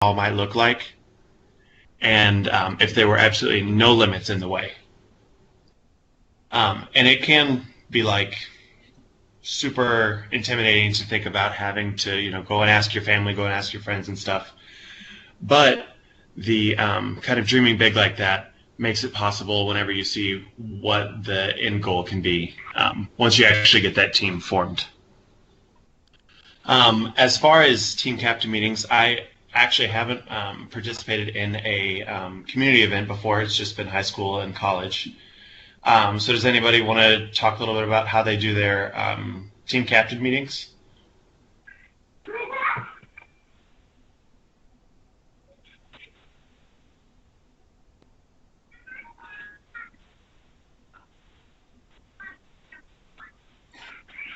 all might look like, and if there were absolutely no limits in the way. And it can be like super intimidating to think about having to, go and ask your family, go and ask your friends and stuff. But the kind of dreaming big like that makes it possible whenever you see what the end goal can be once you actually get that team formed. As far as team captain meetings, I actually haven't participated in a community event before. It's just been high school and college. So does anybody want to talk a little bit about how they do their team captain meetings?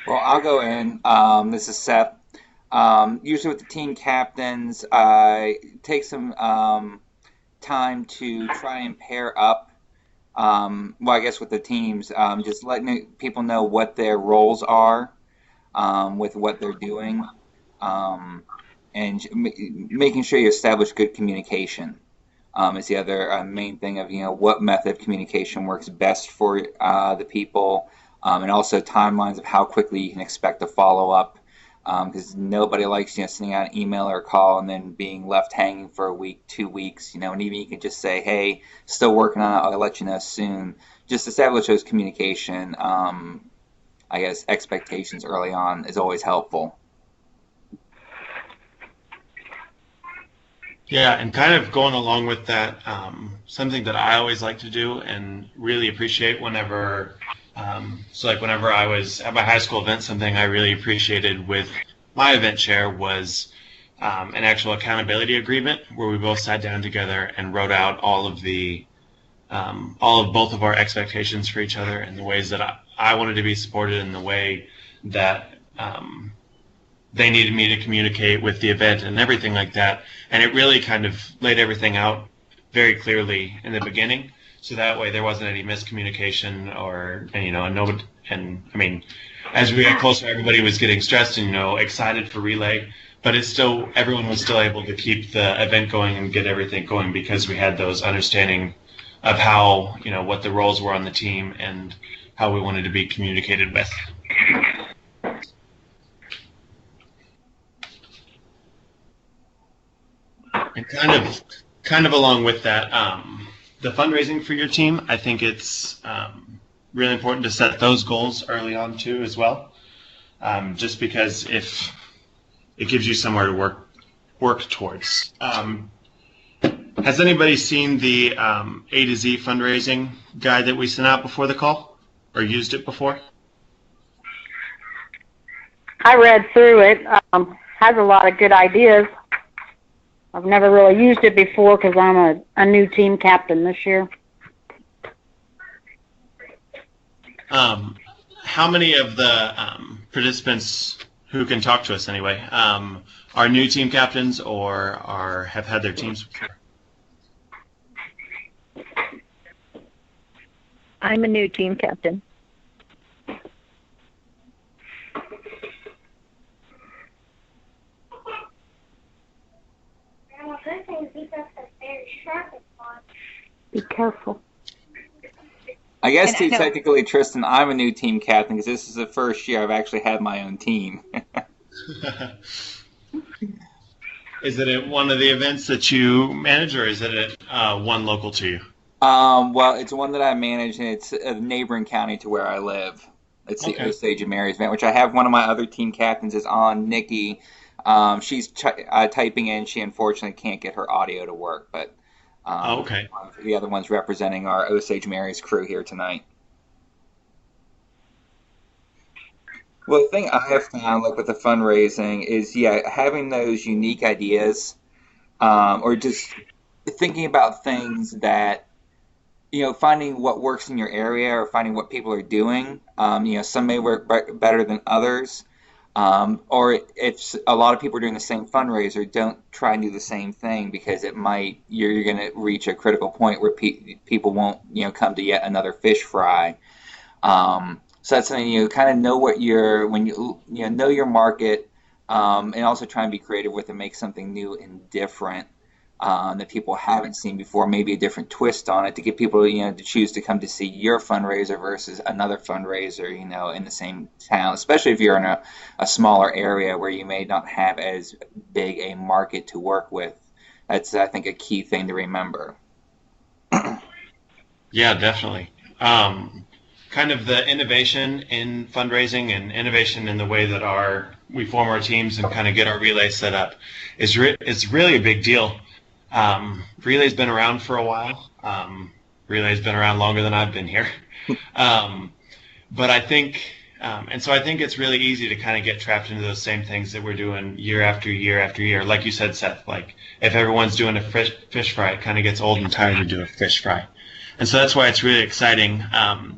Well, I'll go in. This is Seth. Usually with the team captains, take some time to try and pair up. Well, I guess with the teams, just letting people know what their roles are with what they're doing, um, and making sure you establish good communication. Is the other main thing of what method of communication works best for the people, and also timelines of how quickly you can expect to follow up, because nobody likes sending out an email or a call and then being left hanging for a week, 2 weeks, and even you can just say, hey, still working on it, I'll let you know soon. Just establish those communication, I guess, expectations early on is always helpful. Yeah, and kind of going along with that, something that I always like to do and really appreciate whenever, so like whenever I was at my high school event, something I really appreciated with my event chair was an actual accountability agreement where we both sat down together and wrote out all of both of our expectations for each other and the ways that I wanted to be supported and the way that they needed me to communicate with the event and everything like that. And it really kind of laid everything out very clearly in the beginning, so that way there wasn't any miscommunication or, and, and nobody, and I mean, as we got closer, everybody was getting stressed and excited for relay, but it's still everyone was still able to keep the event going and get everything going because we had those understanding of how what the roles were on the team and how we wanted to be communicated with. And kind of along with that, the fundraising for your team, I think it's really important to set those goals early on too as well. Just because if it gives you somewhere to work towards. Has anybody seen the A to Z fundraising guide that we sent out before the call, or used it before? I read through it. Has a lot of good ideas. I've never really used it before because I'm a new team captain this year. How many of the participants who can talk to us anyway are new team captains or have had their teams before? I'm a new team captain. Be careful. I guess And too, technically, Tristan, I'm a new team captain because this is the first year I've actually had my own team. Is it at one of the events that you manage, or is it at one local to you? Well, it's one that I manage, and it's a neighboring county to where I live. It's the Okay. Osage and Mary's event, which I have one of my other team captains is on, Nikki. She's typing in. She unfortunately can't get her audio to work, but Oh, um, okay. the other one's representing our Osage Mary's crew here tonight. Well, the thing I have found, like with the fundraising, is yeah, having those unique ideas, or just thinking about things that finding what works in your area or finding what people are doing. Some may work better than others. Or if a lot of people are doing the same fundraiser, don't try and do the same thing because you're going to reach a critical point where people won't come to yet another fish fry. So that's something you kind of know what your when you know your market, and also try and be creative with it, make something new and different that people haven't seen before, maybe a different twist on it to get people, to choose to come to see your fundraiser versus another fundraiser, in the same town, especially if you're in a smaller area where you may not have as big a market to work with. That's, I think, a key thing to remember. Yeah, definitely. Kind of the innovation in fundraising and innovation in the way that we form our teams and kind of get our relay set up is really a big deal. Relay's been around for a while. Relay's been around longer than I've been here. But I think, and so I think it's really easy to kind of get trapped into those same things that we're doing year after year after year. Like you said, Seth, like if everyone's doing a fish fry, it kind of gets old and tired to do a fish fry. And so that's why it's really exciting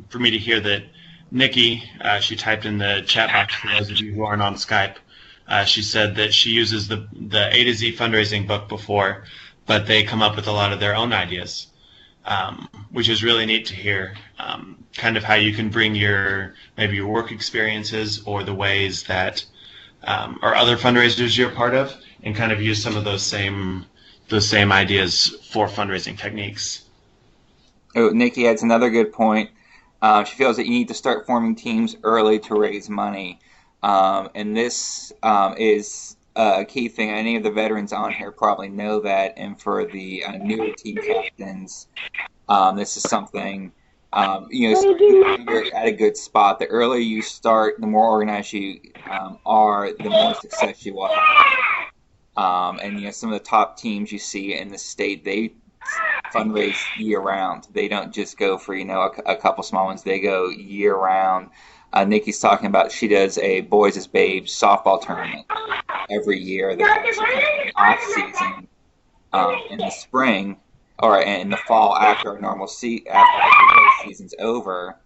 for me to hear that Nikki, she typed in the chat box for those of you who aren't on Skype, she said that she uses the A to Z fundraising book before, but they come up with a lot of their own ideas, which is really neat to hear, kind of how you can bring maybe your work experiences or the ways that or other fundraisers you're part of and kind of use some of those same ideas for fundraising techniques. Oh, Nikki adds another good point. She feels that you need to start forming teams early to raise money. And this is a key thing. Any of the veterans on here probably know that. And for the newer team captains, this is something, you're at a good spot. The earlier you start, the more organized you are, the more success you will have. And some of the top teams you see in the state, they fundraise year round. They don't just go for a couple small ones. They go year round. Nikki's talking about she does a Boys as Babes softball tournament every year. That's off season in the spring or in the fall after our normal after the season's over.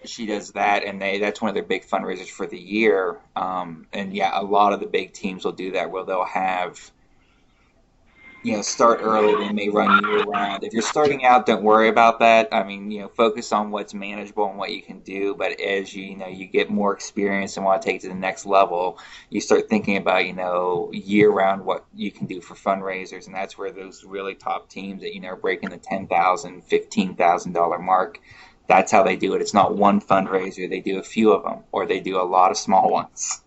She does that, and that's one of their big fundraisers for the year. And yeah, a lot of the big teams will do that where they'll have start early. They may run year round. If you're starting out, don't worry about that. I mean, focus on what's manageable and what you can do. But as you get more experience and want to take it to the next level, you start thinking about year round what you can do for fundraisers, and that's where those really top teams that are breaking the $10,000, $15,000 mark. That's how they do it. It's not one fundraiser. They do a few of them, or they do a lot of small ones.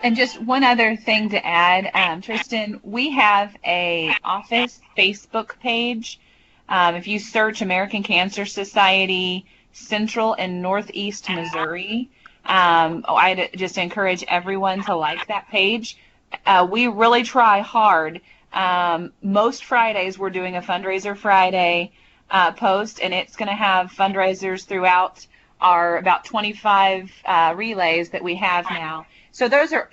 And just one other thing to add, Tristan, we have a office Facebook page. If you search American Cancer Society Central and Northeast Missouri, I'd just encourage everyone to like that page. We really try hard. Most Fridays we're doing a fundraiser Friday post, and it's going to have fundraisers throughout our about 25 relays that we have now. So those are,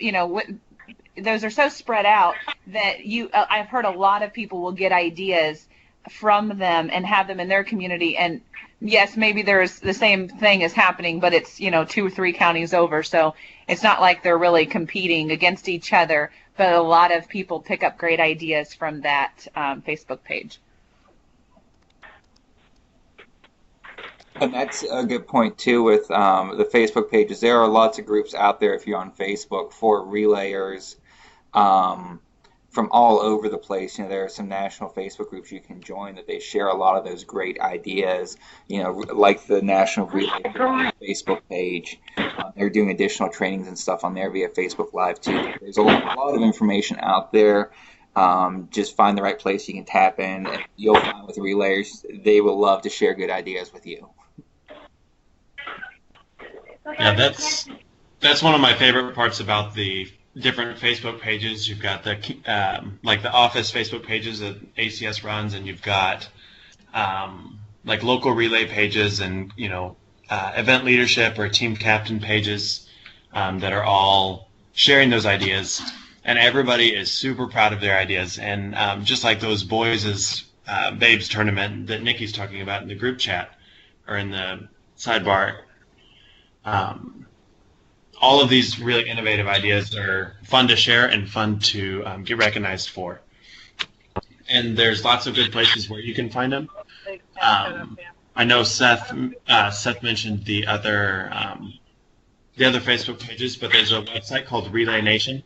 those are so spread out that I've heard a lot of people will get ideas from them and have them in their community. And yes, maybe there's the same thing is happening, but it's, 2 or 3 counties over. So it's not like they're really competing against each other, but a lot of people pick up great ideas from that Facebook page. And that's a good point, too, with the Facebook pages. There are lots of groups out there, if you're on Facebook, for relayers from all over the place. There are some national Facebook groups you can join that they share a lot of those great ideas, like the National Relay Facebook page. They're doing additional trainings and stuff on there via Facebook Live, too. There's a lot of information out there. Just find the right place you can tap in. And you'll find with relayers, they will love to share good ideas with you. Yeah, that's one of my favorite parts about the different Facebook pages. You've got the like the office Facebook pages that ACS runs, and you've got like local relay pages and event leadership or team captain pages that are all sharing those ideas, and everybody is super proud of their ideas. And just like those Boys' Babes tournament that Nikki's talking about in the group chat or in the sidebar. All of these really innovative ideas are fun to share and fun to get recognized for. And there's lots of good places where you can find them. I know Seth mentioned the other the other Facebook pages, but there's a website called Relay Nation.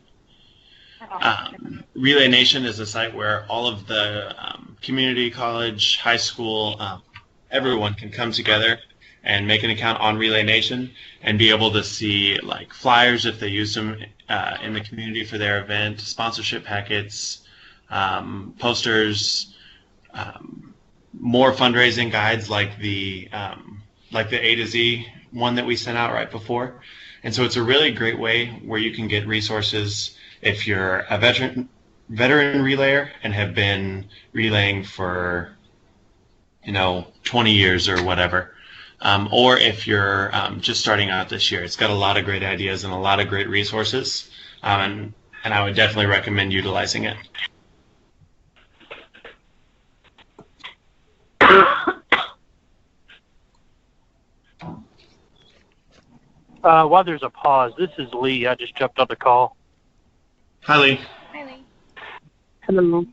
Relay Nation is a site where all of the community, college, high school, everyone can come together and make an account on Relay Nation and be able to see like flyers if they use them in the community for their event, sponsorship packets, posters, more fundraising guides like the A to Z one that we sent out right before. And so it's a really great way where you can get resources if you're a veteran relayer and have been relaying for 20 years or whatever, or if you're just starting out this year. It's got a lot of great ideas and a lot of great resources, and I would definitely recommend utilizing it. While there's a pause, this is Lee. I just jumped on the call. Hi, Lee. Hi, Lee. Hello.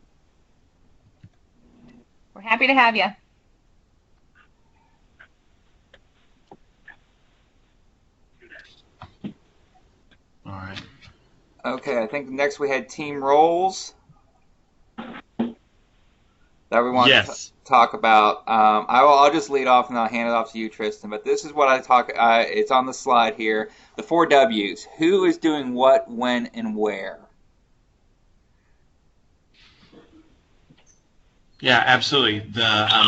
We're happy to have you. All right. Okay, I think next we had team roles that we want Yes. to talk about. I'll just lead off and I'll hand it off to you, Tristan. But this is what I talk. It's on the slide here. The 4 W's. Who is doing what, when, and where? Yeah, absolutely.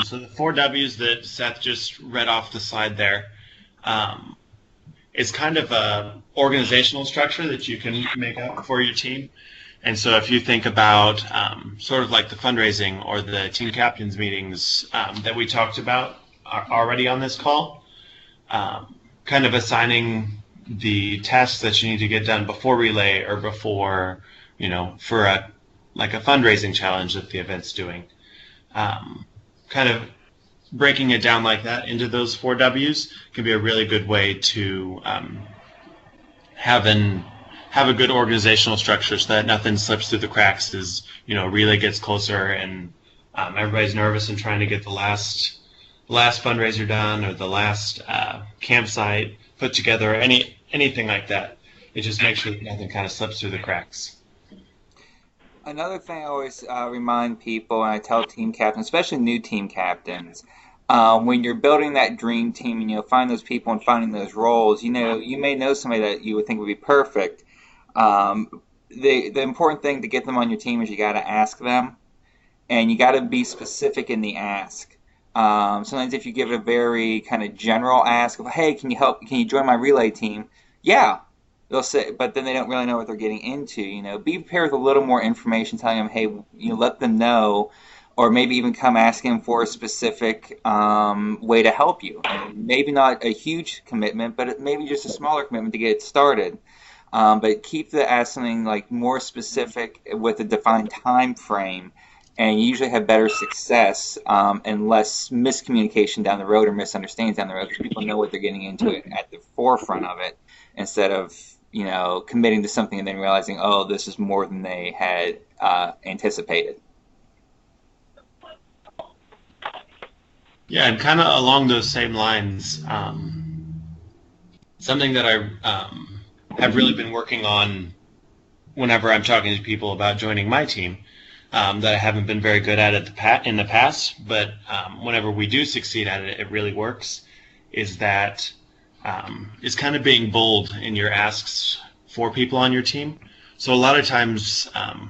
So the 4 W's that Seth just read off the slide there is kind of a organizational structure that you can make up for your team. And so if you think about sort of like the fundraising or the team captains meetings that we talked about already on this call, kind of assigning the tasks that you need to get done before relay or before, for a fundraising challenge that the event's doing. Kind of breaking it down like that into those 4 W's can be a really good way to have a good organizational structure so that nothing slips through the cracks as relay gets closer and everybody's nervous and trying to get the last fundraiser done or the last campsite put together, anything like that. It just makes sure that nothing kind of slips through the cracks. Another thing I always remind people, and I tell team captains, especially new team captains, when you're building that dream team and find those people and finding those roles, you may know somebody that you would think would be perfect. The important thing to get them on your team is you got to ask them, and you got to be specific in the ask. Sometimes if you give a very kind of general ask of, hey, can you join my relay team? Yeah. They'll say, but then they don't really know what they're getting into. Be prepared with a little more information, telling them, hey, let them know, or maybe even come asking for a specific way to help you. And maybe not a huge commitment, but maybe just a smaller commitment to get it started. But keep the asking like more specific with a defined time frame, and you usually have better success and less miscommunication down the road or misunderstandings down the road because people know what they're getting into at the forefront of it, instead of committing to something and then realizing, oh, this is more than they had anticipated. Yeah, and kind of along those same lines, something that I have really been working on whenever I'm talking to people about joining my team, that I haven't been very good at in the past, but whenever we do succeed at it, it really works, is that is kind of being bold in your asks for people on your team. So a lot of times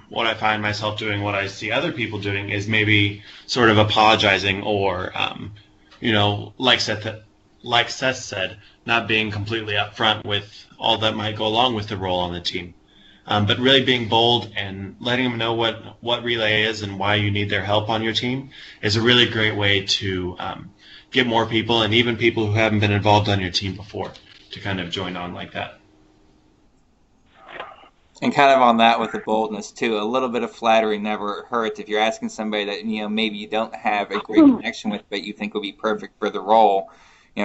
what I find myself doing, what I see other people doing, is maybe sort of apologizing or, like Seth said, not being completely upfront with all that might go along with the role on the team. But really being bold and letting them know what relay is and why you need their help on your team is a really great way to get more people, and even people who haven't been involved on your team before, to kind of join on like that. And kind of on that with the boldness too, a little bit of flattery never hurts. If you're asking somebody that maybe you don't have a great connection with, but you think would be perfect for the role,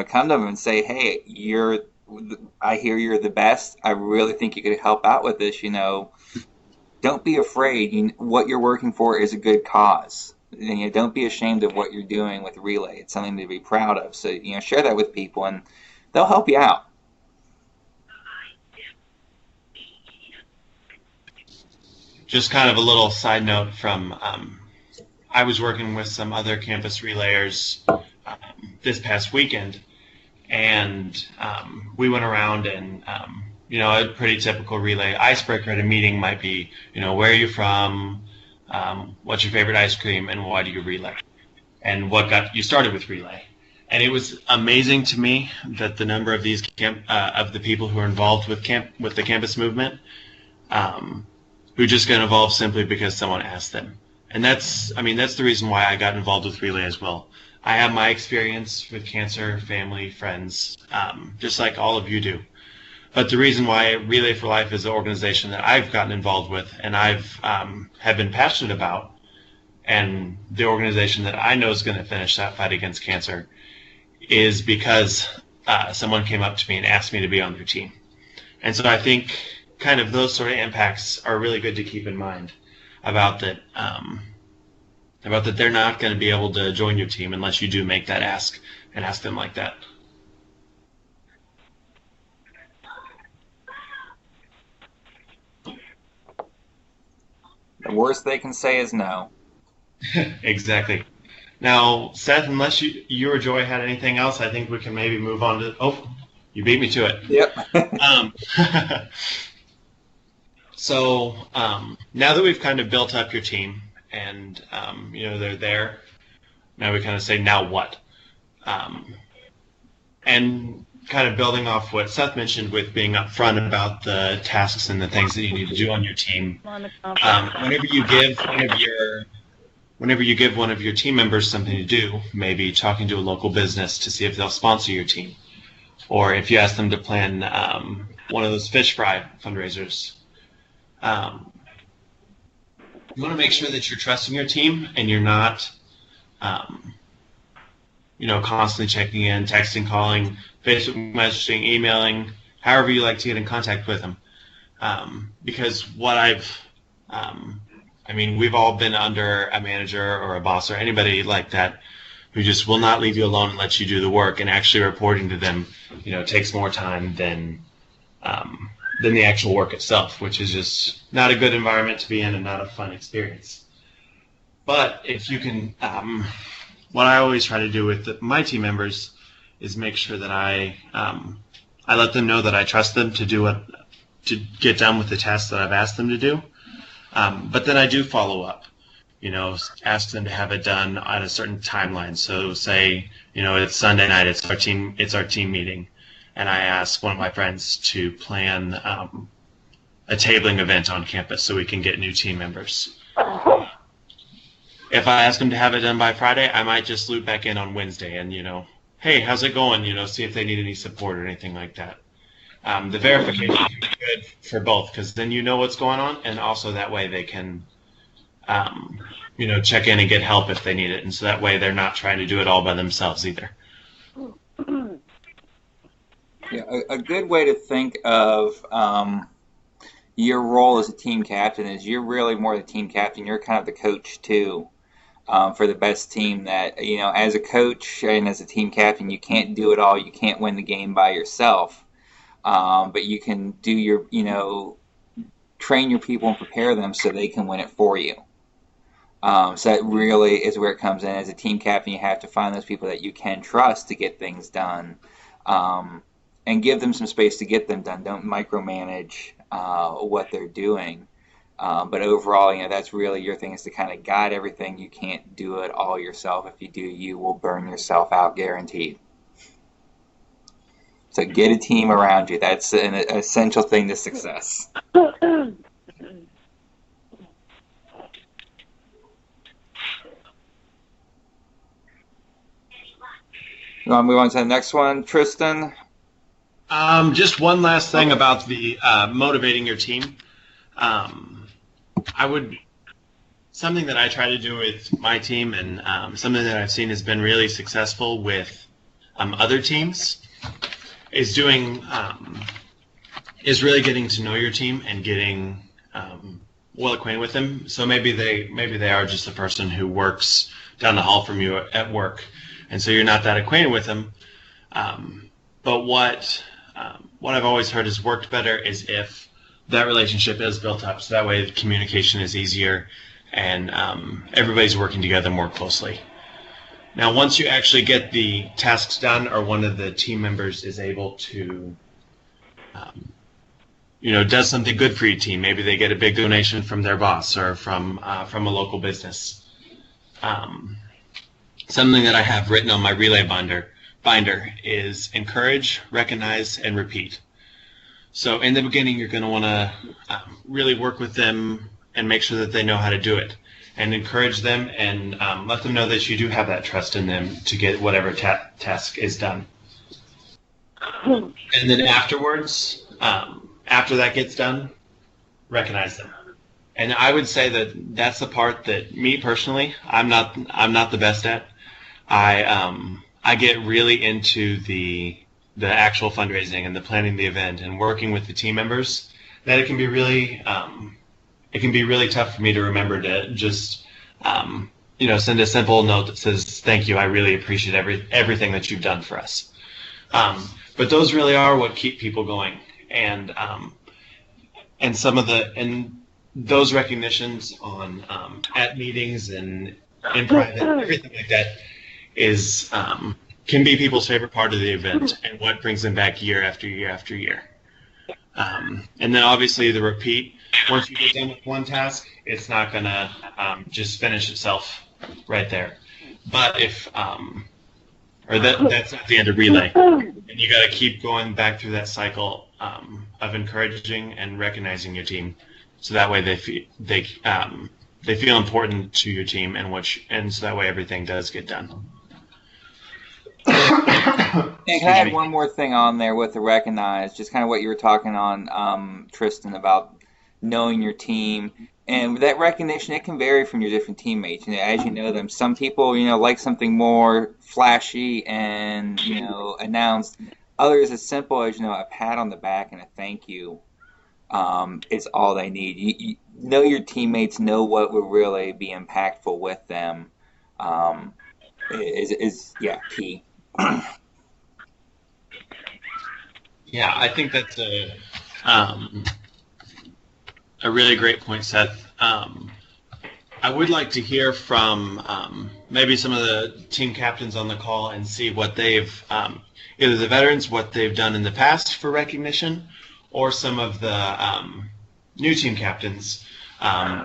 come to them and say, "Hey, I hear you're the best. I really think you could help out with this. Don't be afraid. What you're working for is a good cause. Don't be ashamed of what you're doing with Relay. It's something to be proud of. So share that with people, and they'll help you out." just kind of a little side note from I was working with some other campus relayers this past weekend, and we went around and a pretty typical relay icebreaker at a meeting might be, where are you from, what's your favorite ice cream, and why do you relay, and what got you started with relay. And it was amazing to me that the number of these of the people who are involved with the campus movement who just got involved simply because someone asked them. And that's the reason why I got involved with relay as well. I have my experience with cancer, family, friends, just like all of you do. But the reason why Relay for Life is an organization that I've gotten involved with and have been passionate about, and the organization that I know is going to finish that fight against cancer, is because someone came up to me and asked me to be on their team. And so I think kind of those sort of impacts are really good to keep in mind about that they're not going to be able to join your team unless you do make that ask and ask them like that. The worst they can say is no. Exactly. Now, Seth, unless you or Joy had anything else, I think we can maybe move on to... Oh, you beat me to it. Yep. So now that we've kind of built up your team and, they're there, now we kind of say, now what? And kind of building off what Seth mentioned with being upfront about the tasks and the things that you need to do on your team. Whenever you give one of your team members something to do, maybe talking to a local business to see if they'll sponsor your team, or if you ask them to plan one of those fish fry fundraisers, you want to make sure that you're trusting your team and you're not, constantly checking in, texting, calling, Facebook messaging, emailing, however you like to get in contact with them. Because what we've all been under a manager or a boss or anybody like that who just will not leave you alone and let you do the work, and actually reporting to them, takes more time than the actual work itself, which is just not a good environment to be in and not a fun experience. But if you can, what I always try to do with my team members is make sure that I let them know that I trust them to get done with the tasks that I've asked them to do. But then I do follow up, ask them to have it done on a certain timeline. So say, it's Sunday night, it's our team meeting, and I ask one of my friends to plan a tabling event on campus so we can get new team members. If I ask them to have it done by Friday, I might just loop back in on Wednesday and, hey, how's it going? See if they need any support or anything like that. The verification is good for both, because then you know what's going on, and also that way they can, check in and get help if they need it, and so that way they're not trying to do it all by themselves either. Yeah, a good way to think of your role as a team captain is you're really more the team captain. You're kind of the coach too, for the best team. That as a coach and as a team captain, you can't do it all. You can't win the game by yourself. But you can do your, train your people and prepare them so they can win it for you. So that really is where it comes in. As a team captain, you have to find those people that you can trust to get things done, and give them some space to get them done. Don't micromanage what they're doing. But overall, that's really your thing, is to kind of guide everything. You can't do it all yourself. If you do, you will burn yourself out, guaranteed. So get a team around you. That's an essential thing to success. Mm-hmm. You want to move on to the next one, Tristan? Just one last thing about the motivating your team. Something that I try to do with my team, and something that I've seen has been really successful with other teams, is really getting to know your team and getting well acquainted with them. So maybe they are just a person who works down the hall from you at work, and so you're not that acquainted with them. But what I've always heard has worked better is if that relationship is built up, so that way the communication is easier and everybody's working together more closely. Now, once you actually get the tasks done, or one of the team members is able to, does something good for your team. Maybe they get a big donation from their boss or from a local business. Something that I have written on my relay binder is encourage, recognize, and repeat. So in the beginning, you're going to want to really work with them and make sure that they know how to do it, and encourage them and let them know that you do have that trust in them to get whatever task is done. And then afterwards, after that gets done, recognize them. And I would say that that's the part that me personally, I'm not the best at. I get really into the actual fundraising and the planning the event and working with the team members, that it can be really tough for me to remember to just send a simple note that says thank you, I really appreciate everything that you've done for us. But those really are what keep people going, and those recognitions on at meetings and in private, everything like that is can be people's favorite part of the event and what brings them back year after year after year. And then obviously the repeat. Once you get done with one task, it's not going to just finish itself right there. But that's not the end of relay. And you got to keep going back through that cycle of encouraging and recognizing your team, so that way they feel important to your team, and so that way everything does get done. And can I add one more thing on there with the recognize, just kind of what you were talking on, Tristan, about knowing your team. And that recognition, it can vary from your different teammates. As you know them, some people, like something more flashy and, announced. Others, as simple as, a pat on the back and a thank you is all they need. You know your teammates, know what would really be impactful with them is key. Yeah, I think that's a really great point, Seth. I would like to hear from maybe some of the team captains on the call and see what they've, either the veterans, what they've done in the past for recognition, or some of the new team captains,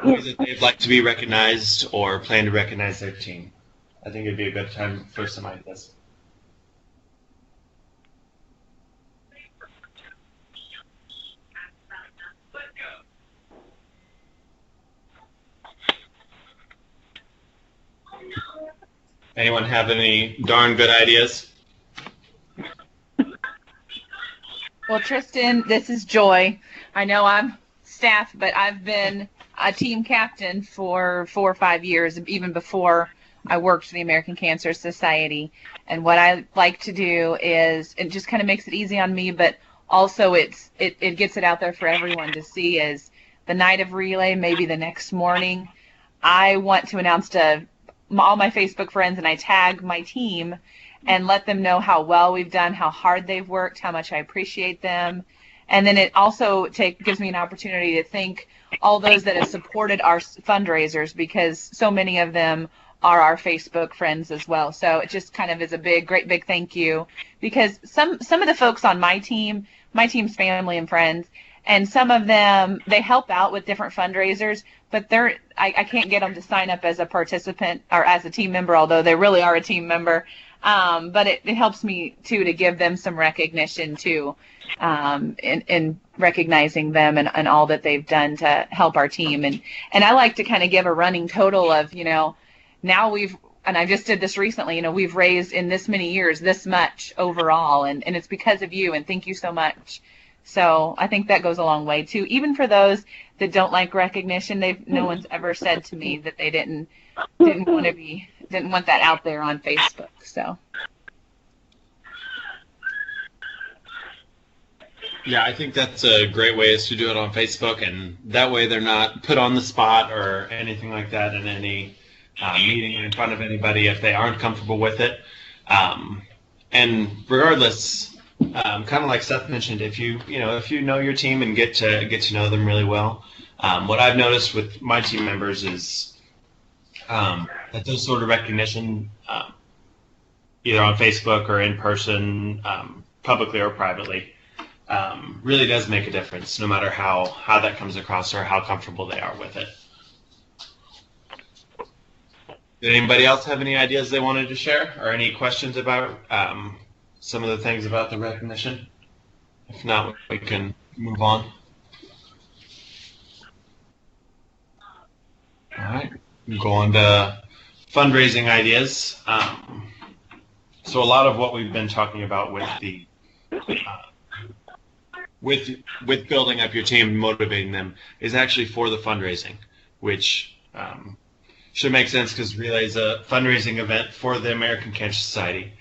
ways that they'd like to be recognized or plan to recognize their team. I think it'd be a good time for some ideas. Anyone have any darn good ideas? Well, Tristan, this is Joy. I know I'm staff, but I've been a team captain for 4 or 5 years, even before I worked for the American Cancer Society. And what I like to do is, it just kind of makes it easy on me, but also it gets it out there for everyone to see, is the night of relay, maybe the next morning, I want to announce to all my Facebook friends, and I tag my team and let them know how well we've done, how hard they've worked, how much I appreciate them. And then it also gives me an opportunity to thank all those that have supported our fundraisers, because so many of them are our Facebook friends as well. So it just kind of is a great big thank you, because some of the folks on my team's family and friends, and some of them, they help out with different fundraisers, but I can't get them to sign up as a participant or as a team member, although they really are a team member. But it helps me too to give them some recognition too, in recognizing them and all that they've done to help our team. And I like to kind of give a running total of, now and I just did this recently, we've raised in this many years this much overall, and it's because of you, and thank you so much. So I think that goes a long way too. Even for those that don't like recognition, no one's ever said to me that they didn't want that out there on Facebook. So yeah, I think that's a great way, is to do it on Facebook, and that way they're not put on the spot or anything like that in any meeting or in front of anybody if they aren't comfortable with it. And regardless, kind of like Seth mentioned, if you know your team and get to know them really well, what I've noticed with my team members is that those sort of recognition, either on Facebook or in person, publicly or privately, really does make a difference, no matter how that comes across or how comfortable they are with it. Did anybody else have any ideas they wanted to share, or any questions about some of the things about the recognition? If not, we can move on. All right, we'll go on to fundraising ideas. So a lot of what we've been talking about with the with building up your team and motivating them is actually for the fundraising, which should make sense because Relay is a fundraising event for the American Cancer Society.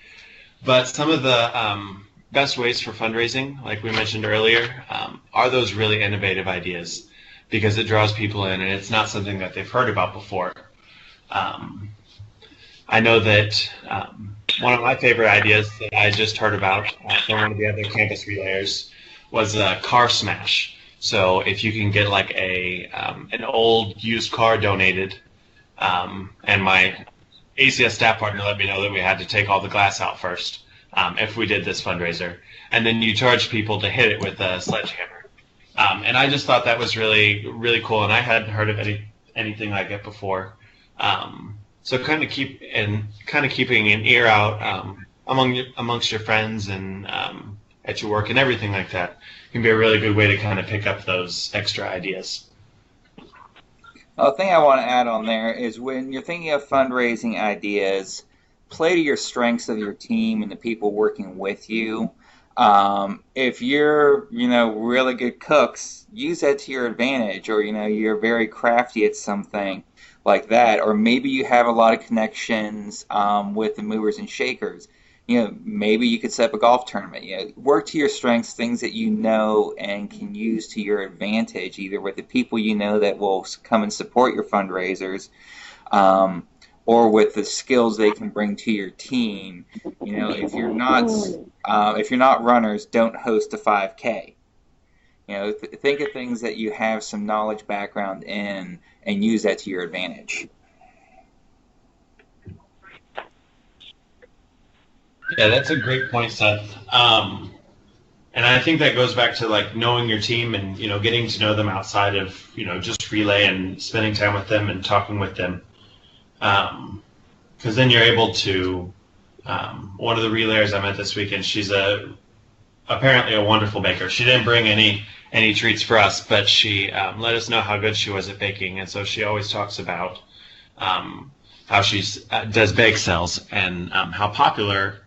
But some of the best ways for fundraising, like we mentioned earlier, are those really innovative ideas, because it draws people in and it's not something that they've heard about before. I know that one of my favorite ideas that I just heard about from one of the other campus relayers was a car smash. So if you can get like an old used car donated, and my ACS staff partner let me know that we had to take all the glass out first if we did this fundraiser, and then you charge people to hit it with a sledgehammer. And I just thought that was really, really cool, and I hadn't heard of anything like it before. So kind of keeping an ear out amongst your friends and at your work and everything like that can be a really good way to kind of pick up those extra ideas. The thing I want to add on there is when you're thinking of fundraising ideas, play to your strengths of your team and the people working with you. If you're, really good cooks, use that to your advantage, or, you're very crafty at something like that, or maybe you have a lot of connections with the movers and shakers. Maybe you could set up a golf tournament. Work to your strengths, things that you know and can use to your advantage, either with the people that will come and support your fundraisers, or with the skills they can bring to your team. If you're not runners, don't host a 5K. Think of things that you have some knowledge background in and use that to your advantage. Yeah, that's a great point, Seth. And I think that goes back to like knowing your team and getting to know them outside of just relay and spending time with them and talking with them, because then you're able to. One of the relayers I met this weekend, she's apparently a wonderful baker. She didn't bring any treats for us, but she let us know how good she was at baking, and so she always talks about how she does bake sales and how popular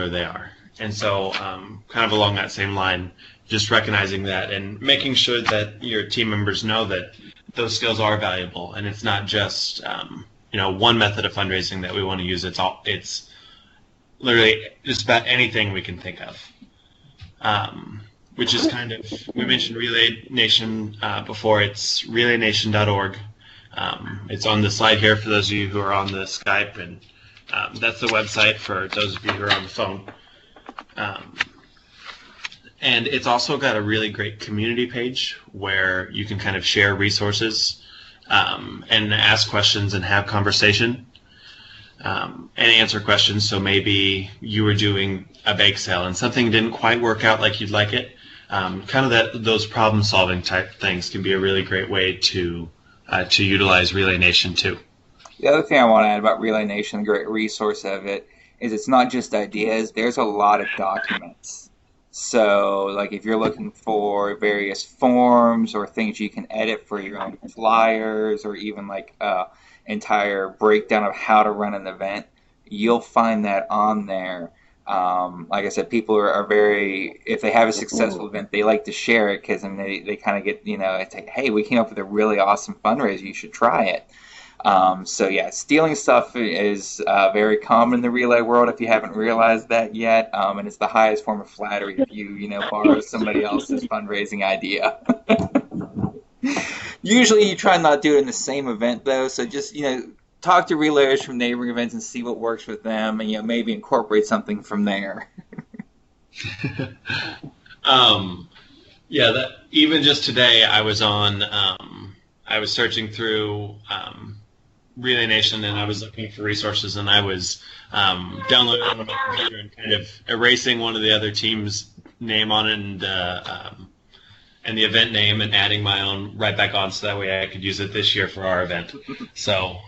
they are. And so kind of along that same line, just recognizing that and making sure that your team members know that those skills are valuable, and it's not just one method of fundraising that we want to use. It's literally just about anything we can think of, which is kind of, we mentioned Relay Nation before. It's relaynation.org. It's on the slide here for those of you who are on the Skype, and that's the website for those of you who are on the phone. And it's also got a really great community page where you can kind of share resources and ask questions and have conversation and answer questions. So maybe you were doing a bake sale and something didn't quite work out like you'd like it. Kind of those problem-solving type things can be a really great way to utilize Relay Nation too. The other thing I want to add about Relay Nation, the great resource of it, is it's not just ideas. There's a lot of documents. So, like if you're looking for various forms or things you can edit for your own flyers, or even like entire breakdown of how to run an event, you'll find that on there. Like I said, people are very, if they have a successful event, they like to share it because they kind of get, it's like, hey, we came up with a really awesome fundraiser, you should try it. So yeah, stealing stuff is very common in the relay world if you haven't realized that yet, and it's the highest form of flattery if you borrow somebody else's fundraising idea. Usually you try not to do it in the same event though, so just talk to relayers from neighboring events and see what works with them, and maybe incorporate something from there. Yeah, that even just today, I was on. I was searching through Relay Nation, and I was looking for resources, and I was downloading it on my computer and kind of erasing one of the other teams' name on it, and the event name, and adding my own right back on, so that way I could use it this year for our event. So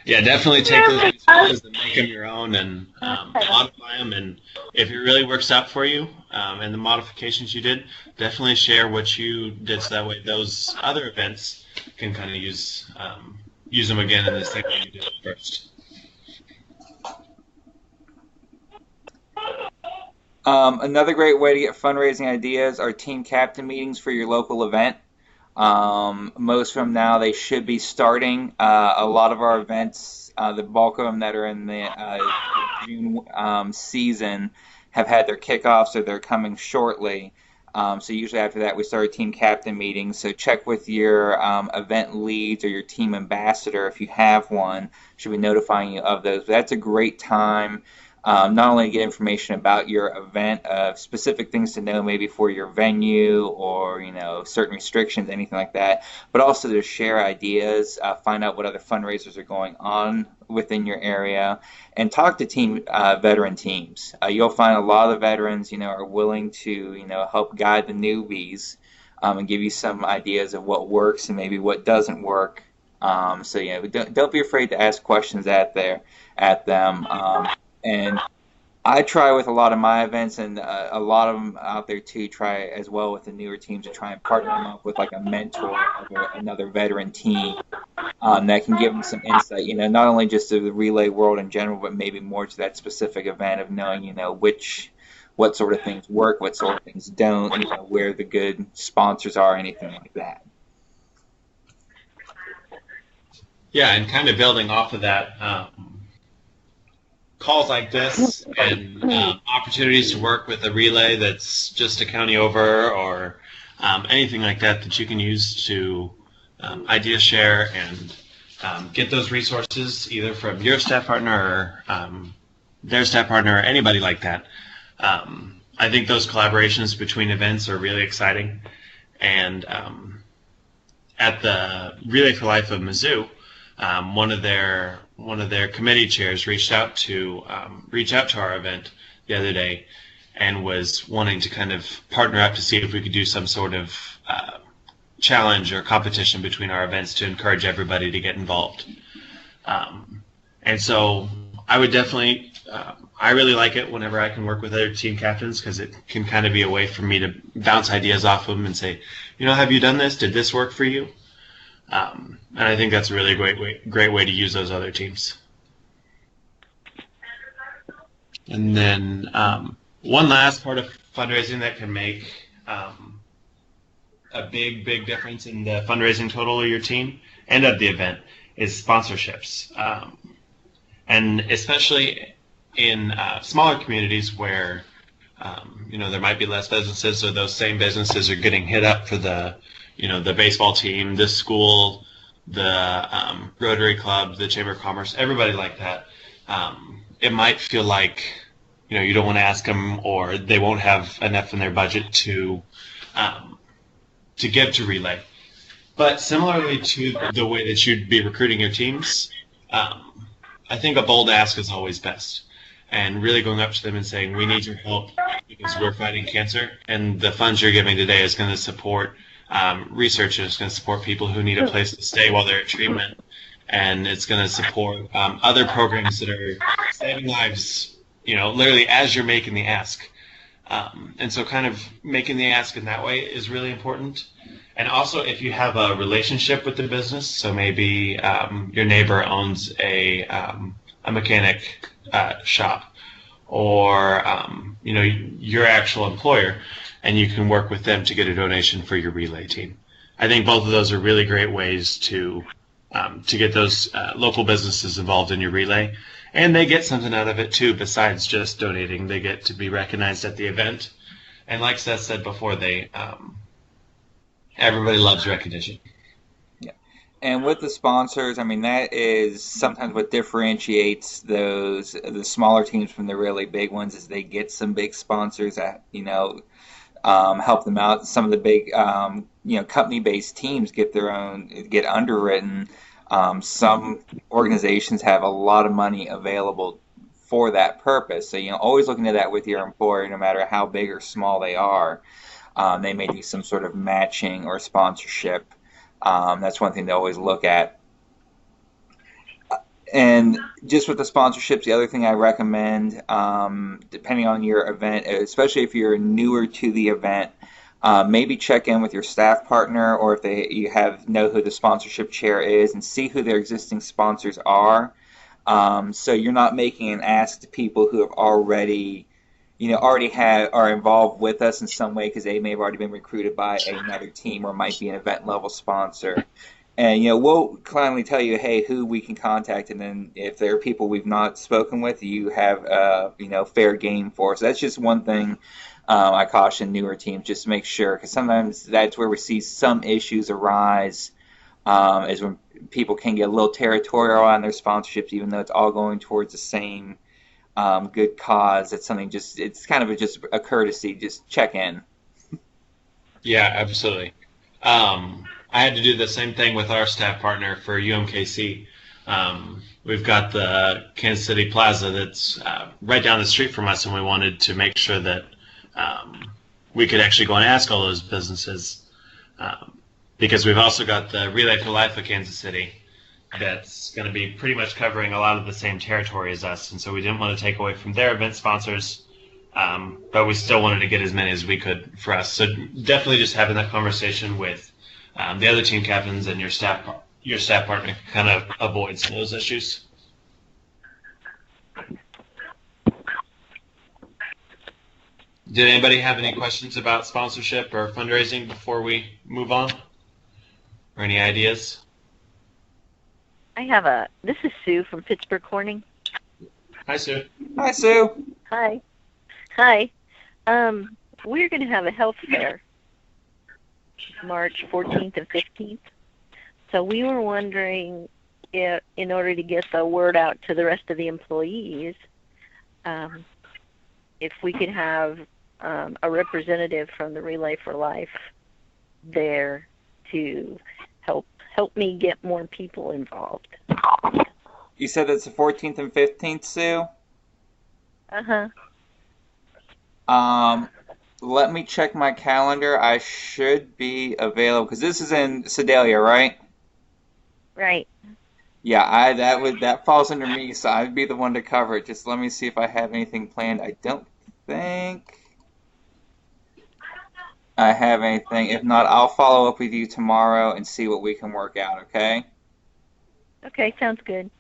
yeah, definitely take those resources and make them your own, and modify them. And if it really works out for you, and the modifications you did, definitely share what you did, so that way those other events can kind of use them again in the same way you did it first. Another great way to get fundraising ideas are team captain meetings for your local event. Most of them now, they should be starting. A lot of our events, the bulk of them that are in the June season, have had their kickoffs, or they're coming shortly. So usually after that, we start a team captain meeting. So check with your event leads or your team ambassador, if you have one, should be notifying you of those. But that's a great time. Not only to get information about your event, specific things to know maybe for your venue, or certain restrictions, anything like that, but also to share ideas, find out what other fundraisers are going on within your area, and talk to veteran teams. You'll find a lot of veterans are willing to help guide the newbies, and give you some ideas of what works and maybe what doesn't work. So don't be afraid to ask questions at them. And I try with a lot of my events, and a lot of them out there too, try as well with the newer teams to try and partner them up with like a mentor of another veteran team that can give them some insight, not only just to the relay world in general, but maybe more to that specific event, of knowing, what sort of things work, what sort of things don't, where the good sponsors are, anything like that. Yeah, and kind of building off of that, calls like this and opportunities to work with a relay that's just a county over, or anything like that you can use to idea share and get those resources either from your staff partner or their staff partner, or anybody like that. I think those collaborations between events are really exciting. And at the Relay for Life of Mizzou, one of their committee chairs reached out to our event the other day, and was wanting to kind of partner up to see if we could do some sort of challenge or competition between our events to encourage everybody to get involved. And so I would definitely, I really like it whenever I can work with other team captains, because it can kind of be a way for me to bounce ideas off of them and say, have you done this? Did this work for you? And I think that's a really great way to use those other teams. And then one last part of fundraising that can make a big difference in the fundraising total of your team and of the event is sponsorships. And especially in smaller communities where there might be less businesses, or those same businesses are getting hit up for the baseball team, the school, the Rotary Club, the Chamber of Commerce, everybody like that. It might feel like, you don't want to ask them, or they won't have enough in their budget to give to Relay. But similarly to the way that you'd be recruiting your teams, I think a bold ask is always best. And really going up to them and saying, we need your help because we're fighting cancer, and the funds you're giving today is going to support research, and it's going to support people who need a place to stay while they're at treatment, and it's going to support other programs that are saving lives, literally as you're making the ask. And so kind of making the ask in that way is really important. And also, if you have a relationship with the business, so maybe your neighbor owns a mechanic shop, or your actual employer, and you can work with them to get a donation for your relay team. I think both of those are really great ways to get those local businesses involved in your relay, and they get something out of it too besides just donating. They get to be recognized at the event, and like Seth said before, everybody loves recognition. Yeah, And with the sponsors, I mean, that is sometimes what differentiates the smaller teams from the really big ones is they get some big sponsors that, help them out. Some of the big, company-based teams get underwritten. Some organizations have a lot of money available for that purpose. So, always looking at that with your employer, no matter how big or small they are. They may do some sort of matching or sponsorship. That's one thing they always look at. And just with the sponsorships, the other thing I recommend, depending on your event, especially if you're newer to the event, maybe check in with your staff partner, or if you know who the sponsorship chair is, and see who their existing sponsors are. So you're not making an ask to people who have already are involved with us in some way because they may have already been recruited by another team or might be an event level sponsor. And, we'll kindly tell you, hey, who we can contact. And then if there are people we've not spoken with, you have, fair game for. So that's just one thing I caution newer teams, just to make sure, because sometimes that's where we see some issues arise, is when people can get a little territorial on their sponsorships, even though it's all going towards the same good cause. It's something it's kind of just a courtesy, just check in. Yeah, absolutely. I had to do the same thing with our staff partner for UMKC. We've got the Kansas City Plaza that's right down the street from us, and we wanted to make sure that we could actually go and ask all those businesses, because we've also got the Relay for Life of Kansas City that's going to be pretty much covering a lot of the same territory as us, and so we didn't want to take away from their event sponsors, but we still wanted to get as many as we could for us. So definitely just having that conversation with the other team captains and your staff partner kind of avoids those issues. Did anybody have any questions about sponsorship or fundraising before we move on? Or any ideas? This is Sue from Pittsburgh Corning. Hi, Sue. Hi, Sue. Hi. We're going to have a health fair March 14th and 15th. So we were wondering if, in order to get the word out to the rest of the employees, if we could have a representative from the Relay for Life there to help me get more people involved. You said it's the 14th and 15th, Sue? Let me check my calendar. I should be available because this is in Sedalia, right? Right. Yeah, that falls under me, so I'd be the one to cover it. Just let me see if I have anything planned. I don't think I have anything. If not, I'll follow up with you tomorrow and see what we can work out, okay? Okay, sounds good.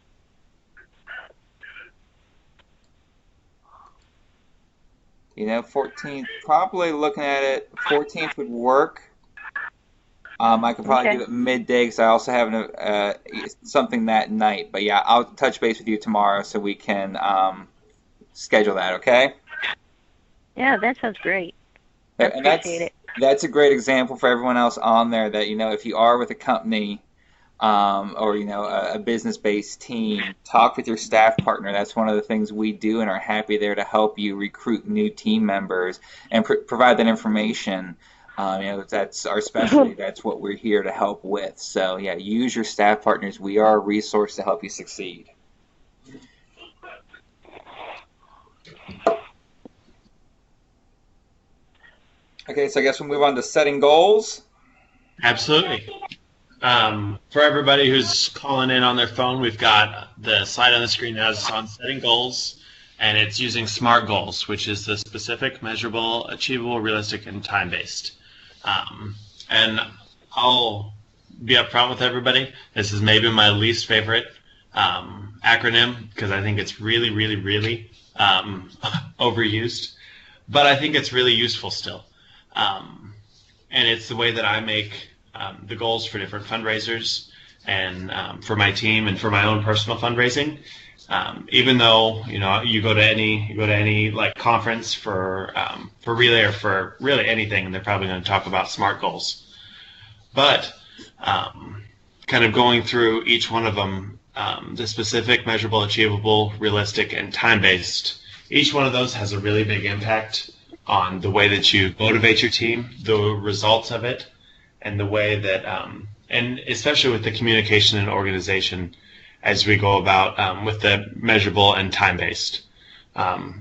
You know, 14th, probably looking at it, 14th would work. I could probably do it midday because I also have something that night. But yeah, I'll touch base with you tomorrow so we can schedule that, okay? Yeah, that sounds great. And appreciate it. That's a great example for everyone else on there that, you know, if you are with a company or, you know, a business-based team, talk with your staff partner. That's one of the things we do and are happy there to help you recruit new team members and provide that information. You know, that's our specialty. That's what we're here to help with. So, yeah, use your staff partners. We are a resource to help you succeed. Okay, so I guess we'll move on to setting goals. Absolutely. For everybody who's calling in on their phone, we've got the slide on the screen that has us on setting goals, and it's using SMART goals, which is the specific, measurable, achievable, realistic, and time-based. And I'll be upfront with everybody. This is maybe my least favorite acronym because I think it's really, really, really overused, but I think it's really useful still. And it's the way that I make the goals for different fundraisers and for my team and for my own personal fundraising. Even though, you know, you go to any like conference for Relay or for really anything, and they're probably going to talk about SMART goals. But kind of going through each one of them, the specific, measurable, achievable, realistic, and time-based. Each one of those has a really big impact on the way that you motivate your team, the results of it, and the way that, and especially with the communication and organization as we go about with the measurable and time-based.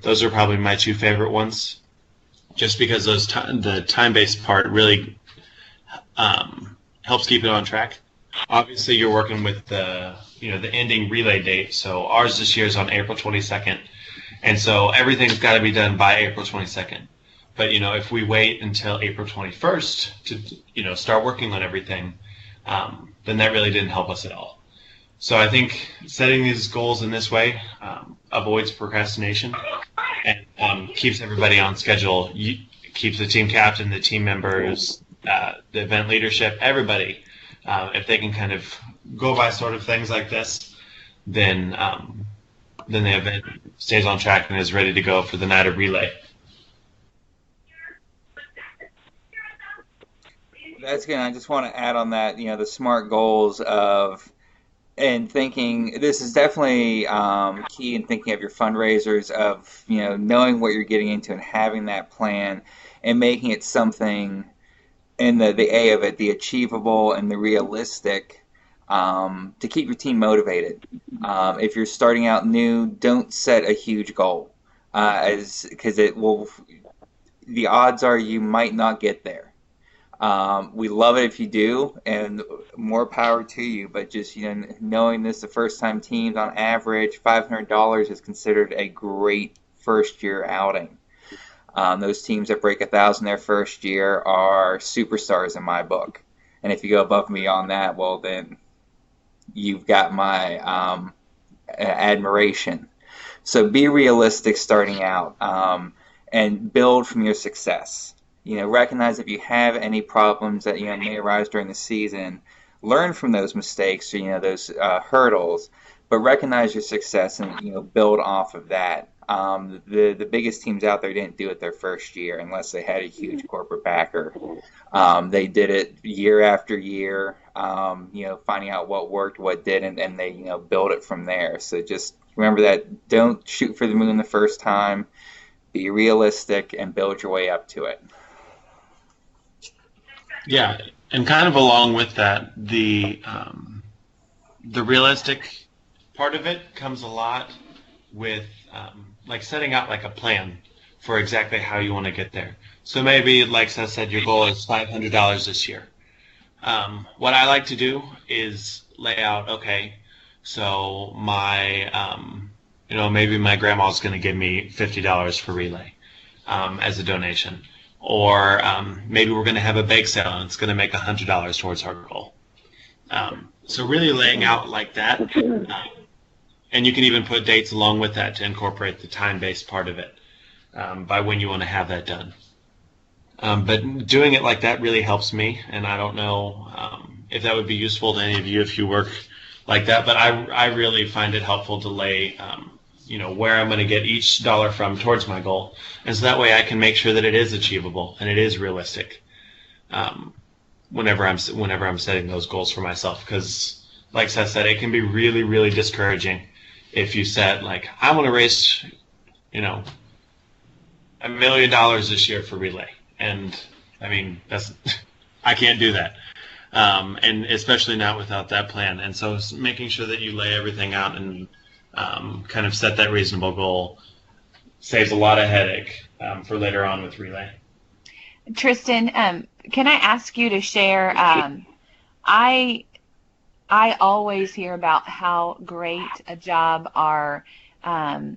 Those are probably my two favorite ones, just because the time-based part really helps keep it on track. Obviously, you're working with the ending relay date. So ours this year is on April 22nd, and so everything's got to be done by April 22nd. But if we wait until April 21st to start working on everything, then that really didn't help us at all. So I think setting these goals in this way avoids procrastination and keeps everybody on schedule. Keeps the team captain, the team members, the event leadership, everybody. If they can kind of go by sort of things like this, then the event stays on track and is ready to go for the night of relay. That's good. I just want to add on that, the SMART goals and thinking, this is definitely key in thinking of your fundraisers, of, knowing what you're getting into and having that plan and making it something in the A of it, the achievable and the realistic, to keep your team motivated. If you're starting out new, don't set a huge goal, because the odds are you might not get there. We love it if you do, and more power to you, but just knowing this, the first time teams on average $500 is considered a great first year outing. Those teams that break 1,000 their first year are superstars in my book, and if you go above and beyond that, well, then you've got my admiration. So be realistic starting out, and build from your success. Recognize if you have any problems that may arise during the season, learn from those mistakes, or those hurdles, but recognize your success and build off of that. The biggest teams out there didn't do it their first year unless they had a huge corporate backer. They did it year after year, finding out what worked, what didn't, and they build it from there. So just remember that, don't shoot for the moon the first time. Be realistic and build your way up to it. Yeah, and kind of along with that, the realistic part of it comes a lot with like setting out like a plan for exactly how you want to get there. So maybe, like Seth said, your goal is $500 this year. What I like to do is lay out, okay, so my maybe my grandma's going to give me $50 for relay as a donation. Or maybe we're going to have a bake sale and it's going to make $100 towards our goal. So really laying out like that, and you can even put dates along with that to incorporate the time-based part of it by when you want to have that done. But doing it like that really helps me, and I don't know if that would be useful to any of you if you work like that, but I really find it helpful to lay where I'm going to get each dollar from towards my goal. And so that way I can make sure that it is achievable and it is realistic whenever I'm setting those goals for myself. Because like Seth said, it can be really, really discouraging if you set, like, I want to raise, $1 million this year for relay. And I mean, I can't do that. And especially not without that plan. And so making sure that you lay everything out and kind of set that reasonable goal saves a lot of headache for later on with relay. Tristan, can I ask you to share? I always hear about how great a job our college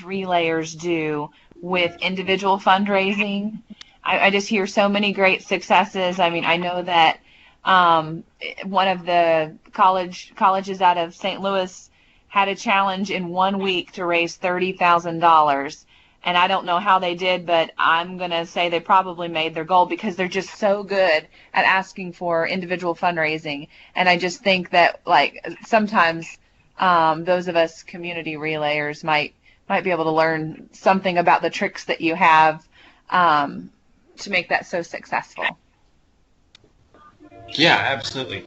relayers do with individual fundraising. I just hear so many great successes. I mean, I know that one of the colleges out of St. Louis had a challenge in 1 week to raise $30,000. And I don't know how they did, but I'm going to say they probably made their goal because they're just so good at asking for individual fundraising. And I just think that, like, sometimes those of us community relayers might be able to learn something about the tricks that you have to make that so successful. Yeah, absolutely.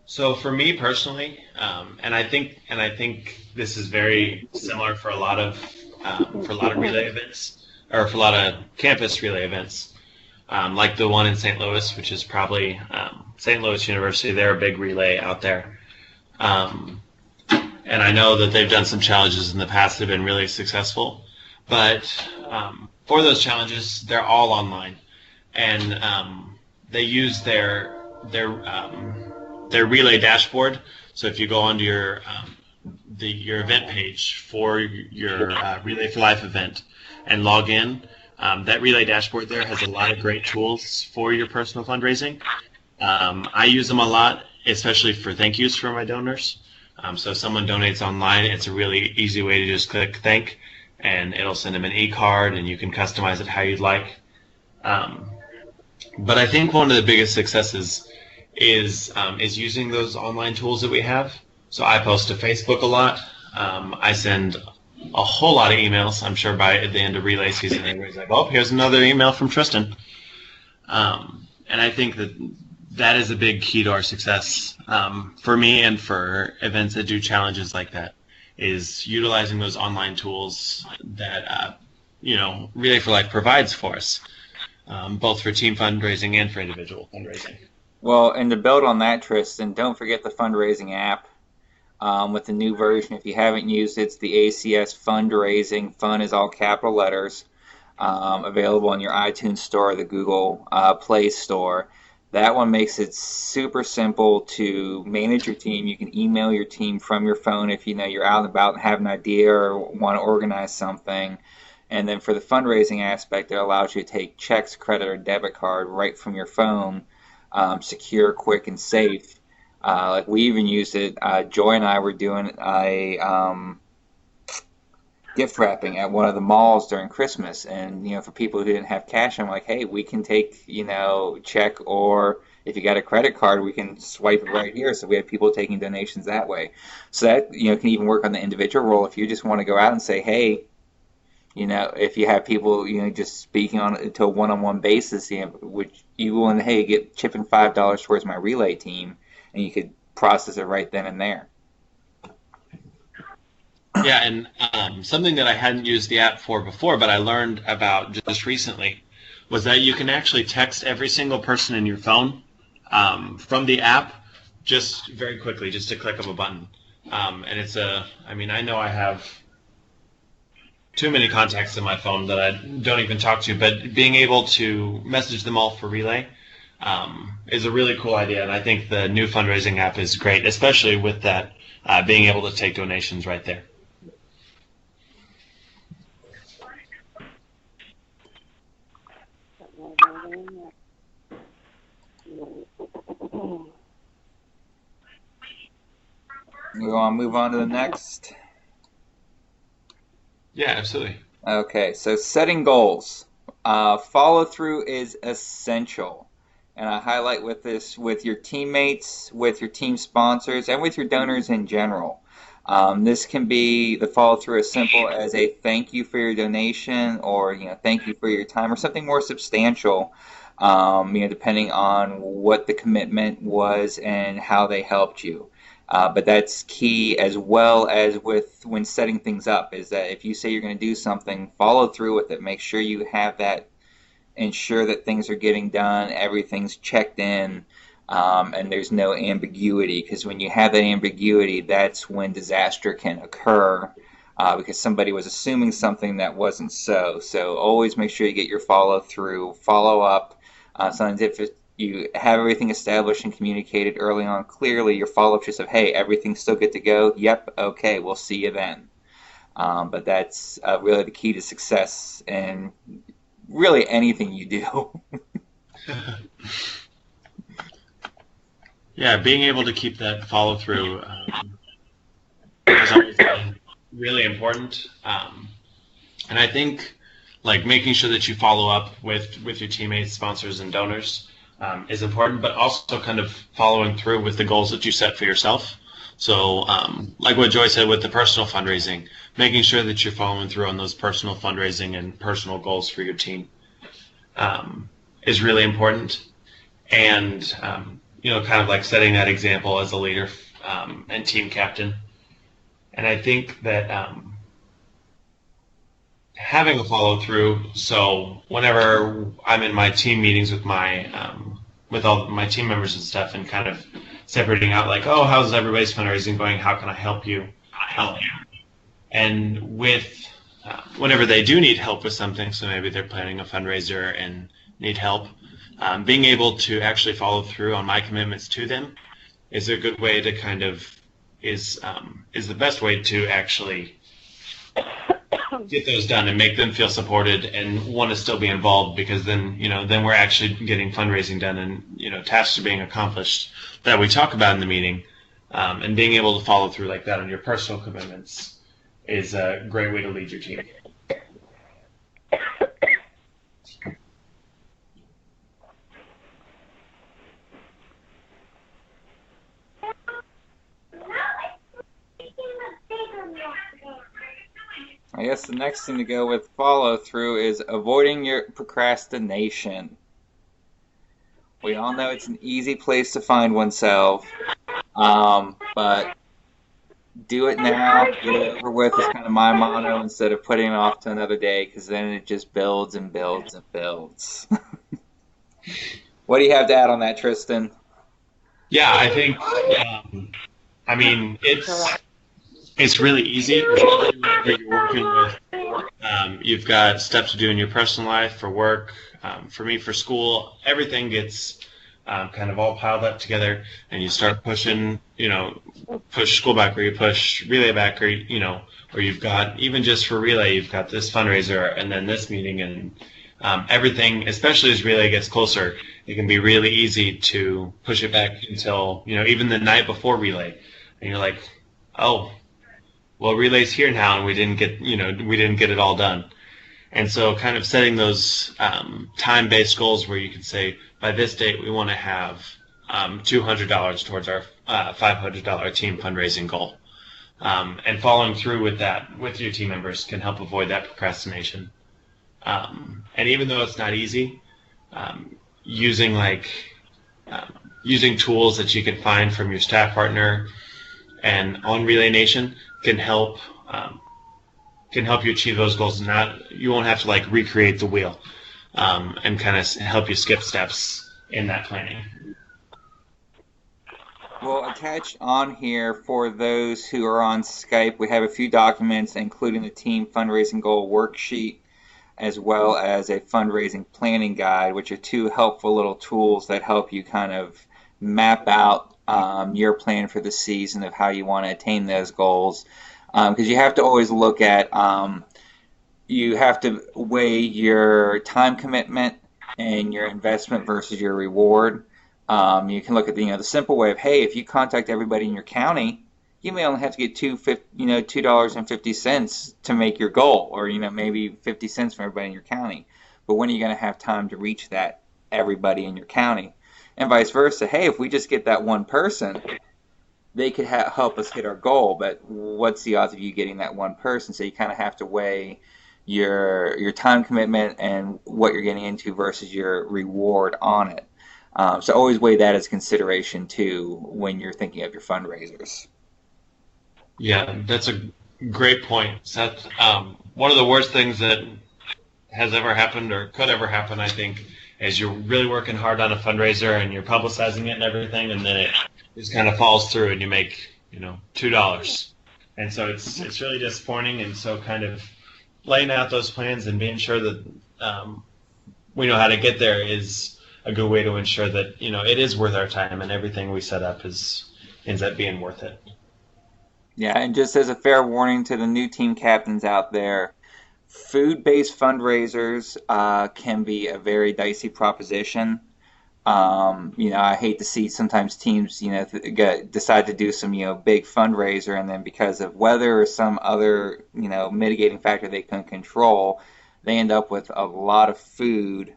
So for me personally, and I think this is very similar for a lot of relay events, or for a lot of campus relay events, like the one in St. Louis, which is probably St. Louis University. They're a big relay out there, um, and I know that they've done some challenges in the past that have been really successful. But for those challenges, they're all online, and they use their relay dashboard. So if you go onto your event page for your Relay for Life event and log in, that relay dashboard there has a lot of great tools for your personal fundraising. I use them a lot, especially for thank yous for my donors. So if someone donates online, it's a really easy way to just click thank, and it'll send them an e-card, and you can customize it how you'd like. Um, but I think one of the biggest successes is using those online tools that we have. So I post to Facebook a lot. I send a whole lot of emails. I'm sure by at the end of relay season, everybody's like, "Oh, here's another email from Tristan." And I think that that is a big key to our success, for me and for events that do challenges like that, is utilizing those online tools that Relay for Life provides for us, both for team fundraising and for individual fundraising. Well, and to build on that, Tristan, don't forget the fundraising app. With the new version, if you haven't used it, it's the ACS Fundraising. Fun is all capital letters. Available in your iTunes store or the Google Play Store. That one makes it super simple to manage your team. You can email your team from your phone if you know you're out and about and have an idea or want to organize something. And then for the fundraising aspect, it allows you to take checks, credit, or debit card right from your phone, secure, quick, and safe. Like we even used it. Joy and I were doing a gift wrapping at one of the malls during Christmas, and for people who didn't have cash, I'm like, hey, we can take check, or if you got a credit card, we can swipe it right here. So we have people taking donations that way. So that can even work on the individual role if you just want to go out and say, hey. If you have people, just speaking on it to a one-on-one basis, which you will, and hey, get chipping $5 towards my relay team, and you could process it right then and there. Yeah, and something that I hadn't used the app for before, but I learned about just recently, was that you can actually text every single person in your phone from the app just very quickly, just a click of a button. And I know I have too many contacts in my phone that I don't even talk to, but being able to message them all for Relay is a really cool idea, and I think the new fundraising app is great, especially with that being able to take donations right there. We want to move on to the next? Yeah, absolutely. Okay, so setting goals. Follow through is essential. And I highlight with this with your teammates, with your team sponsors, and with your donors in general. This can be the follow through as simple as a thank you for your donation, or thank you for your time, or something more substantial. Depending on what the commitment was and how they helped you. But that's key, as well as with when setting things up, is that if you say you're going to do something, follow through with it. Make sure you have that, ensure that things are getting done, everything's checked in, and there's no ambiguity, because when you have that ambiguity, that's when disaster can occur, because somebody was assuming something that wasn't so. So always make sure you get your follow through, follow up. Sometimes if you have everything established and communicated early on clearly, your follow-up just of, hey, everything's still good to go? Yep, okay, we'll see you then. But that's really the key to success in really anything you do. Yeah, being able to keep that follow-through has always been really important. And I think making sure that you follow up with your teammates, sponsors, and donors is important, but also kind of following through with the goals that you set for yourself. So like what Joy said with the personal fundraising, making sure that you're following through on those personal fundraising and personal goals for your team is really important. and kind of like setting that example as a leader and team captain. And I think that having a follow through. So whenever I'm in my team meetings with with all my team members and stuff, and kind of separating out like, oh, how's everybody's fundraising going? How can I help you? And with whenever they do need help with something, so maybe they're planning a fundraiser and need help, being able to actually follow through on my commitments to them is a good way to kind of is the best way to actually get those done and make them feel supported and want to still be involved, because then then we're actually getting fundraising done, and tasks are being accomplished that we talk about in the meeting, and being able to follow through like that on your personal commitments is a great way to lead your team. I guess the next thing to go with follow through is avoiding your procrastination. We all know it's an easy place to find oneself, but do it now, get it over with is kind of my motto, instead of putting it off to another day, because then it just builds and builds and builds. What do you have to add on that, Tristan? Yeah, I think I mean it's really easy where you're working with. You've got stuff to do in your personal life, for work, for me, for school. Everything gets kind of all piled up together, and you start pushing, push school back, or you push relay back, or or you've got, even just for relay, you've got this fundraiser and then this meeting, and everything, especially as relay gets closer, it can be really easy to push it back until even the night before relay, and you're like, oh, well, relay's here now, and we didn't get it all done. And so kind of setting those time-based goals where you can say, by this date, we want to have $200 towards our $500 team fundraising goal. And following through with that with your team members can help avoid that procrastination. And even though it's not easy, using tools that you can find from your staff partner and on Relay Nation can help you achieve those goals. You won't have to recreate the wheel, and kind of help you skip steps in that planning. Well, attached on here for those who are on Skype, we have a few documents, including the team fundraising goal worksheet, as well as a fundraising planning guide, which are two helpful little tools that help you kind of map out your plan for the season of how you want to attain those goals. Because you have to always look at, you have to weigh your time commitment and your investment versus your reward. You can look at the simple way of, hey, if you contact everybody in your county, you may only have to get $2.50 to make your goal, or maybe 50 cents from everybody in your county. But when are you going to have time to reach that everybody in your county? And vice versa. Hey, if we just get that one person, they could help us hit our goal, but what's the odds of you getting that one person? So you kind of have to weigh your time commitment and what you're getting into versus your reward on it. So always weigh that as consideration too when you're thinking of your fundraisers. Yeah, that's a great point, Seth. One of the worst things that has ever happened or could ever happen, I think, is you're really working hard on a fundraiser and you're publicizing it and everything, and then it just kind of falls through and you make $2, and so it's really disappointing. And so kind of laying out those plans and being sure that we know how to get there is a good way to ensure that it is worth our time, and everything we set up ends up being worth it. Yeah, and just as a fair warning to the new team captains out there, food-based fundraisers can be a very dicey proposition. I hate to see sometimes teams, decide to do some, big fundraiser, and then because of weather or some other, mitigating factor they can control, they end up with a lot of food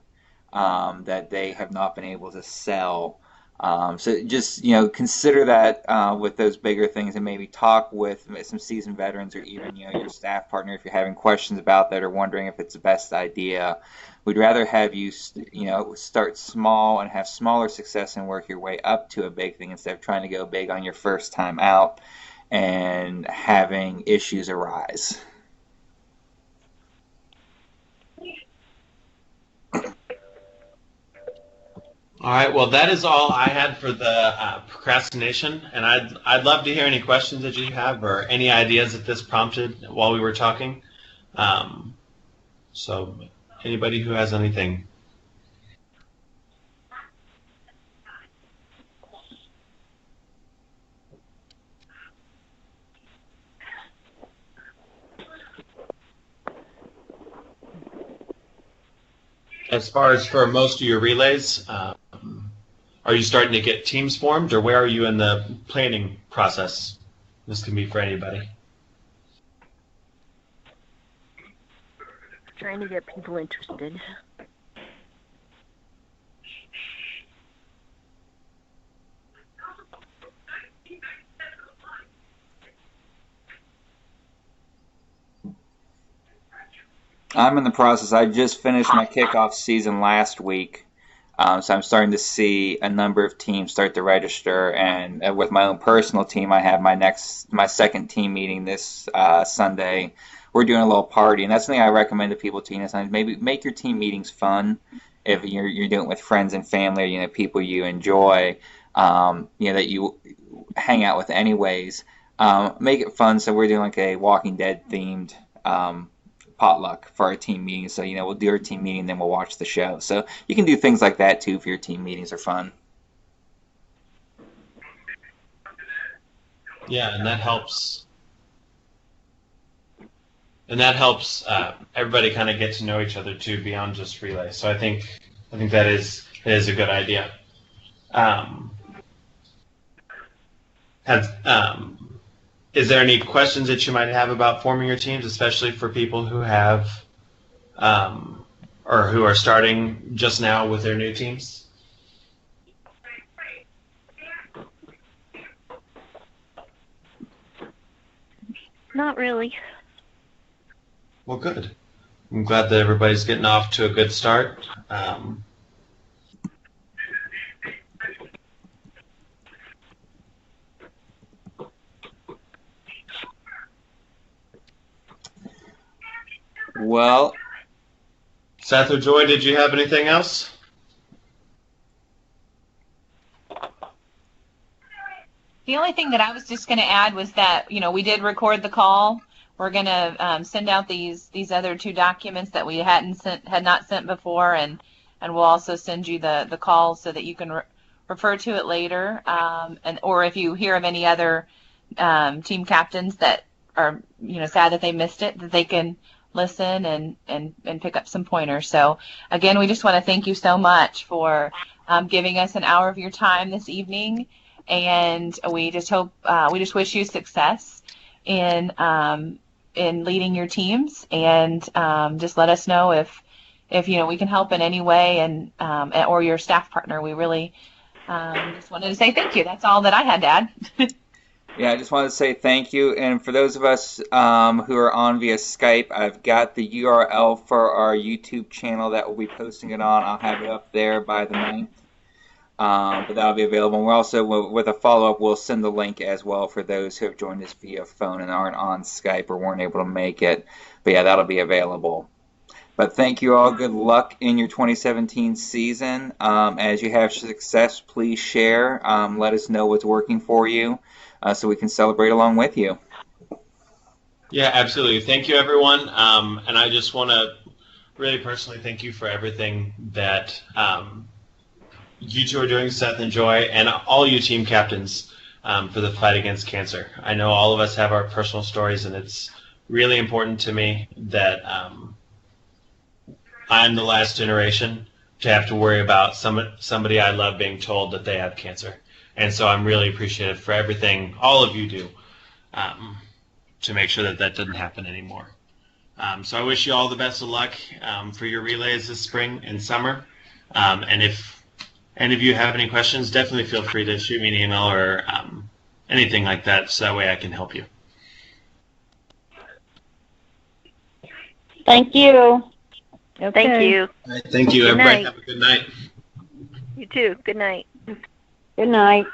that they have not been able to sell So just consider that with those bigger things, and maybe talk with some seasoned veterans or even your staff partner if you're having questions about that or wondering if it's the best idea. We'd rather have you start small and have smaller success and work your way up to a big thing instead of trying to go big on your first time out and having issues arise. All right. Well, that is all I had for the procrastination, and I'd love to hear any questions that you have or any ideas that this prompted while we were talking. So, anybody who has anything. As far as for most of your relays, are you starting to get teams formed, or where are you in the planning process? This can be for anybody. Trying to get people interested. I'm in the process. I just finished my kickoff season last week, so I'm starting to see a number of teams start to register. And with my own personal team, I have my second team meeting this Sunday. We're doing a little party, and that's something I recommend to people too. Maybe make your team meetings fun. If you're doing it with friends and family, or people you enjoy, that you hang out with anyways. Make it fun. So we're doing like a Walking Dead themed potluck for our team meeting. So we'll do our team meeting, then we'll watch the show. So you can do things like that too if your team meetings are fun. Yeah, and that helps. And that helps everybody kind of get to know each other too, beyond just relay. So I think that is a good idea. Is there any questions that you might have about forming your teams, especially for people who have or who are starting just now with their new teams? Not really. Well, good. I'm glad that everybody's getting off to a good start. Well, Seth or Joy, did you have anything else? The only thing that I was just going to add was that, we did record the call. We're going to send out these other 2 documents that we had not sent before, and we'll also send you the call so that you can refer to it later. Or if you hear of any other team captains that are sad that they missed it, that they can listen and pick up some pointers. So again, we just want to thank you so much for giving us an hour of your time this evening, and we just wish you success in leading your teams, and just let us know if we can help in any way, and or your staff partner. We really just wanted to say thank you. That's all that I had to add. Yeah, I just wanted to say thank you. And for those of us who are on via Skype, I've got the URL for our YouTube channel that we'll be posting it on. I'll have it up there by the 9th. But that'll be available. And we're also, with a follow-up, we'll send the link as well for those who have joined us via phone and aren't on Skype or weren't able to make it. But yeah, that'll be available. But thank you all. Good luck in your 2017 season. As you have success, please share. Let us know what's working for you so we can celebrate along with you. Yeah, absolutely. Thank you, everyone. And I just want to really personally thank you for everything that you 2 are doing, Seth and Joy, and all you team captains for the fight against cancer. I know all of us have our personal stories, and it's really important to me that I'm the last generation to have to worry about somebody I love being told that they have cancer. And so I'm really appreciative for everything all of you do to make sure that doesn't happen anymore. So I wish you all the best of luck for your relays this spring and summer. And if And if you have any questions, definitely feel free to shoot me an email or anything like that, so that way I can help you. Thank you. Thank Okay. you. All right, thank you. Good Everybody night. have a good night. You too. Good night. Good night.